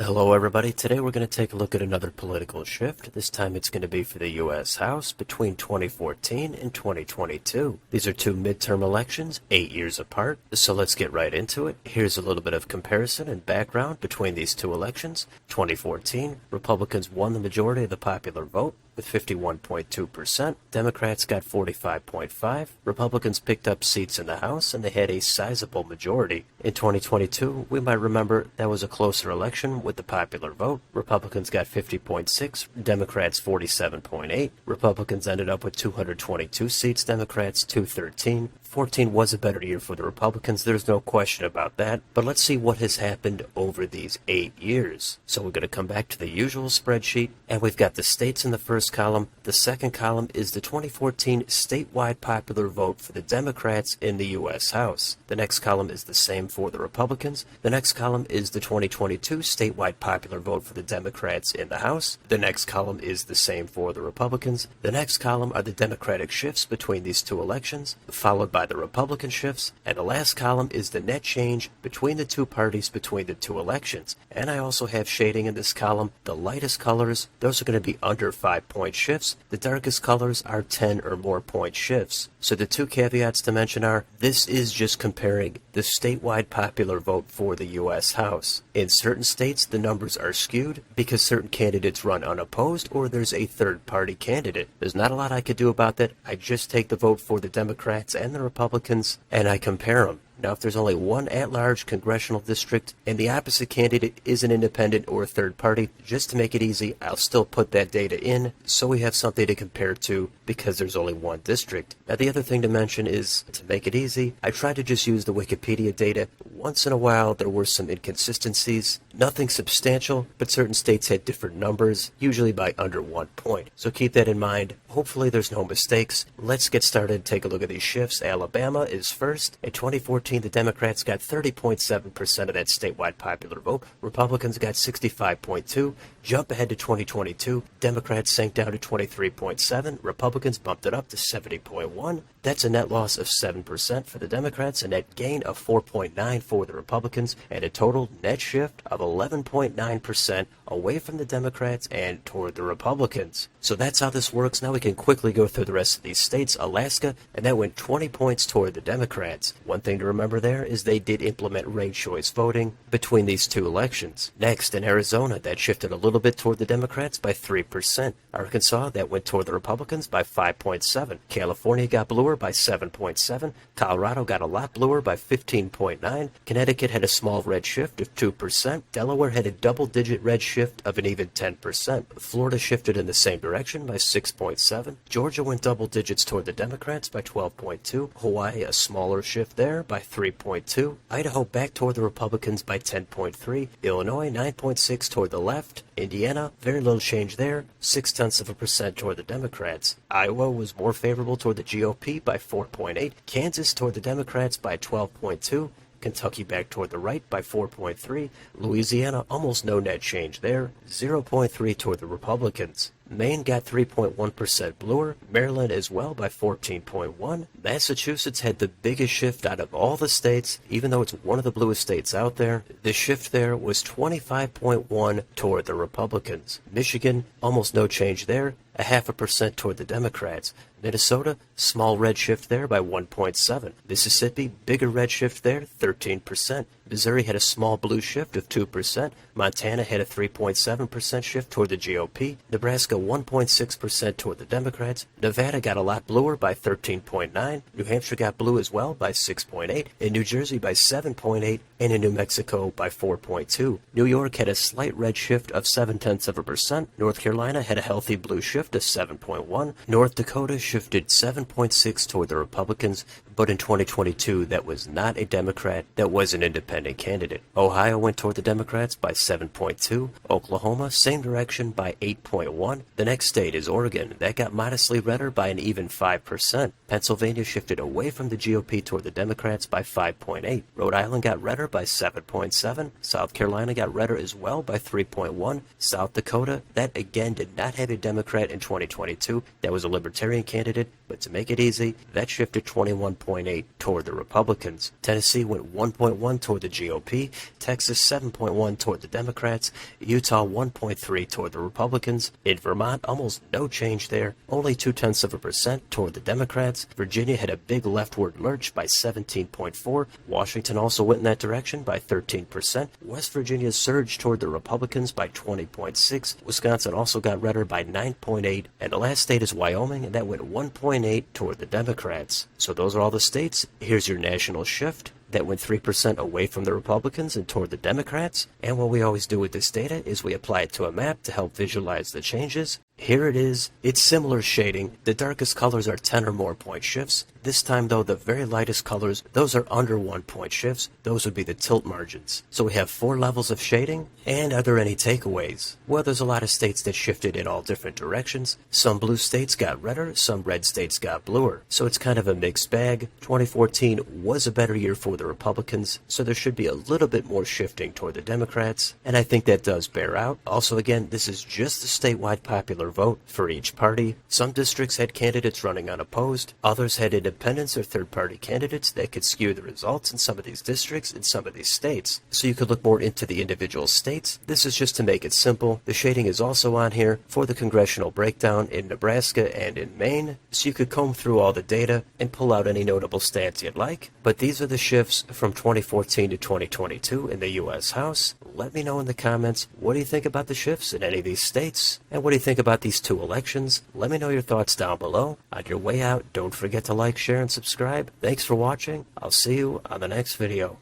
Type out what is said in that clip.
Hello everybody, today we're going to take a look at another political shift. This time it's going to be for the U.S. House between 2014 and 2022. These are two midterm elections, 8 years apart, so let's get right into it. Here's a little bit of comparison and background between these two elections. 2014, Republicans won the majority of the popular vote with 51.2%. Democrats got 45.5%. Republicans picked up seats in the House, and they had a sizable majority. In 2022, we might remember that was a closer election with the popular vote. Republicans got 50.6%, Democrats 47.8%. Republicans ended up with 222 seats, Democrats 213. 14 was a better year for the Republicans, there's no question about that, but let's see what has happened over these 8 years. So we're going to come back to the usual spreadsheet, and we've got the states in the first column. The second column is the 2014 statewide popular vote for the Democrats in the U.S. House. The next column is the same for the Republicans. The next column is the 2022 statewide popular vote for the Democrats in the House. The next column is the same for the Republicans. The next column are the Democratic shifts between these two elections, followed by the Republican shifts, and the last column is the net change between the two parties between the two elections. And I also have shading in this column. The lightest colors, those are going to be under 5-point shifts. The darkest colors are 10 or more point shifts. So the two caveats to mention are, this is just comparing the statewide popular vote for the U.S. House. In certain states, the numbers are skewed because certain candidates run unopposed or there's a third-party candidate. There's not a lot I could do about that. I just take the vote for the Democrats and the Republicans and I compare them. Now, if there's only one at-large congressional district and the opposite candidate is an independent or a third party, just to make it easy, I'll still put that data in so we have something to compare to because there's only one district. Now, the other thing to mention is, to make it easy, I tried to just use the Wikipedia data. Once in a while, there were some inconsistencies. Nothing substantial, but certain states had different numbers, usually by under 1 point. So keep that in mind. Hopefully there's no mistakes. Let's get started and take a look at these shifts. Alabama is first. In 2014, the Democrats got 30.7% of that statewide popular vote. Republicans got 65.2%. Jump ahead to 2022. Democrats sank down to 23.7%. Republicans bumped it up to 70.1%. That's a net loss of 7% for the Democrats, a net gain of 4.9% for the Republicans, and a total net shift of 11.9% away from the Democrats and toward the Republicans. So that's how this works. Now we can quickly go through the rest of these states. Alaska, and that went 20 points toward the Democrats. One thing to remember there is they did implement ranked choice voting between these two elections. Next, in Arizona, that shifted a little bit toward the Democrats by 3%. Arkansas, that went toward the Republicans by 5.7%. California got bluer by 7.7%. Colorado got a lot bluer by 15.9%. Connecticut had a small red shift of 2%. Delaware had a double-digit red shift of an even 10%. Florida shifted in the same direction by 6.7%. Georgia went double digits toward the Democrats by 12.2%. Hawaii, a smaller shift there by 3.2%. Idaho back toward the Republicans by 10.3%. Illinois, 9.6% toward the left. Indiana, very little change there, 0.6% toward the Democrats. Iowa was more favorable toward the GOP by 4.8%. Kansas toward the Democrats by 12.2%. Kentucky back toward the right by 4.3%. Louisiana, almost no net change there, 0.3% toward the Republicans. Maine got 3.1% bluer, Maryland as well by 14.1%. Massachusetts had the biggest shift out of all the states, even though it's one of the bluest states out there. The shift there was 25.1% toward the Republicans. Michigan, almost no change there, 0.5% toward the Democrats. Minnesota, small red shift there by 1.7%. Mississippi, bigger red shift there, 13%. Missouri had a small blue shift of 2%. Montana had a 3.7% shift toward the GOP. Nebraska 1.6% toward the Democrats. Nevada got a lot bluer by 13.9%. New Hampshire got blue as well by 6.8%. In New Jersey by 7.8%. And in New Mexico by 4.2%. New York had a slight red shift of 0.7%. North Carolina had a healthy blue shift of 7.1%. North Dakota shifted 7.6% toward the Republicans, but in 2022 that was not a Democrat, that was an independent candidate. Ohio went toward the Democrats by 7.2%. Oklahoma, same direction by 8.1%. The next state is Oregon. That got modestly redder by an even 5%. Pennsylvania shifted away from the GOP toward the Democrats by 5.8%. Rhode Island got redder by 7.7%. South Carolina got redder as well by 3.1%. South Dakota, that again did not have a Democrat in 2022. That was a Libertarian candidate, but to make it easy, that shifted 21.8 toward the Republicans. Tennessee went 1.1 toward the GOP, Texas 7.1 toward the Democrats, Utah 1.3 toward the Republicans. In Vermont, almost no change there, only 0.2% toward the Democrats. Virginia had a big leftward lurch by 17.4. Washington also went in that direction by 13%. West Virginia surged toward the Republicans by 20.6. Wisconsin also got redder by 9.8. And the last state is Wyoming, and that went 1.8 toward the Democrats. So those are all the states. Here's your national shift. That went 3% away from the Republicans and toward the Democrats. And what we always do with this data is we apply it to a map to help visualize the changes. Here it is. It's similar shading. The darkest colors are 10 or more point shifts. This time, though, the very lightest colors, those are under 1 point shifts. Those would be the tilt margins. So we have 4 levels of shading. And are there any takeaways? Well, there's a lot of states that shifted in all different directions. Some blue states got redder, some red states got bluer. So it's kind of a mixed bag. 2014 was a better year for the Republicans, so there should be a little bit more shifting toward the Democrats, and I think that does bear out. Also, again, this is just the statewide popular vote for each party. Some districts had candidates running unopposed, others had independents or third-party candidates that could skew the results in some of these districts in some of these states. So you could look more into the individual states. This is just to make it simple. The shading is also on here for the congressional breakdown in Nebraska and in Maine, so you could comb through all the data and pull out any notable stats you'd like. But these are the shifts from 2014 to 2022 in the U.S. House. Let me know in the comments, what do you think about the shifts in any of these states? And what do you think about these 2 elections? Let me know your thoughts down below. On your way out, don't forget to like, share, and subscribe. Thanks for watching. I'll see you on the next video.